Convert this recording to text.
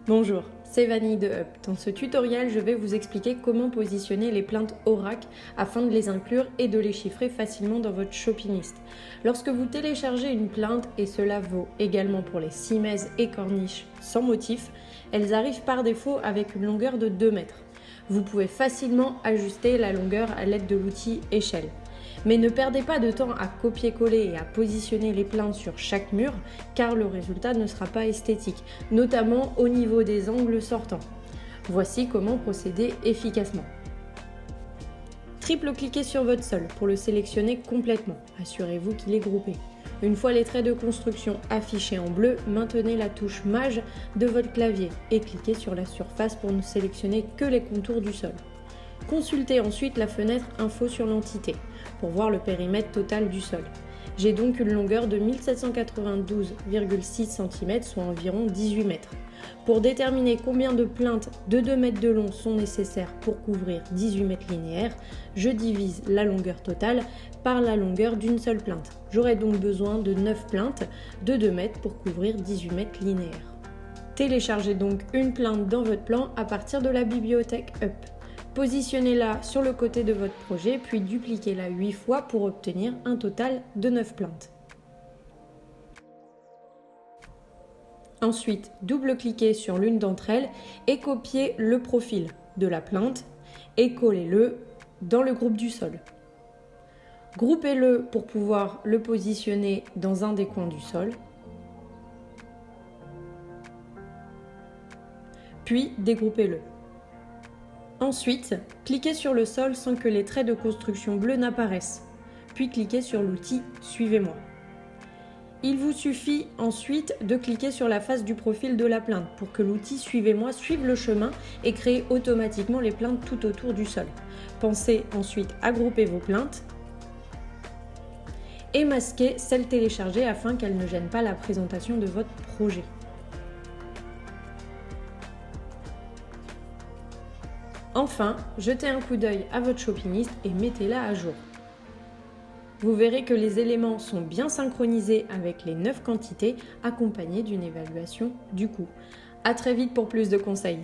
Bonjour, c'est Vanille de Up. Dans ce tutoriel, je vais vous expliquer comment positionner les plaintes Oracle afin de les inclure et de les chiffrer facilement dans votre shopping list. Lorsque vous téléchargez une plainte, et cela vaut également pour les simèzes et corniches sans motif, elles arrivent par défaut avec une longueur de 2 mètres. Vous pouvez facilement ajuster la longueur à l'aide de l'outil échelle. Mais ne perdez pas de temps à copier-coller et à positionner les plaintes sur chaque mur, car le résultat ne sera pas esthétique, notamment au niveau des angles sortants. Voici comment procéder efficacement. Triple-cliquez sur votre sol pour le sélectionner complètement. Assurez-vous qu'il est groupé. Une fois les traits de construction affichés en bleu, maintenez la touche Maj de votre clavier et cliquez sur la surface pour ne sélectionner que les contours du sol. Consultez ensuite la fenêtre Info sur l'entité pour voir le périmètre total du sol. J'ai donc une longueur de 1792,6 cm, soit environ 18 mètres. Pour déterminer combien de plaintes de 2 mètres de long sont nécessaires pour couvrir 18 mètres linéaires, je divise la longueur totale par la longueur d'une seule plainte. J'aurai donc besoin de 9 plaintes de 2 mètres pour couvrir 18 mètres linéaires. Téléchargez donc une plainte dans votre plan à partir de la bibliothèque Up. Positionnez-la sur le côté de votre projet, puis dupliquez-la 8 fois pour obtenir un total de 9 plaintes. Ensuite, double-cliquez sur l'une d'entre elles et copiez le profil de la plainte et collez-le dans le groupe du sol. Groupez-le pour pouvoir le positionner dans un des coins du sol. Puis dégroupez-le. Ensuite, cliquez sur le sol sans que les traits de construction bleus n'apparaissent, puis cliquez sur l'outil « Suivez-moi ». Il vous suffit ensuite de cliquer sur la face du profil de la plainte pour que l'outil « Suivez-moi » suive le chemin et crée automatiquement les plaintes tout autour du sol. Pensez ensuite à grouper vos plaintes et masquer celles téléchargées afin qu'elles ne gênent pas la présentation de votre projet. Enfin, jetez un coup d'œil à votre shopping list et mettez-la à jour. Vous verrez que les éléments sont bien synchronisés avec les 9 quantités accompagnées d'une évaluation du coût. À très vite pour plus de conseils.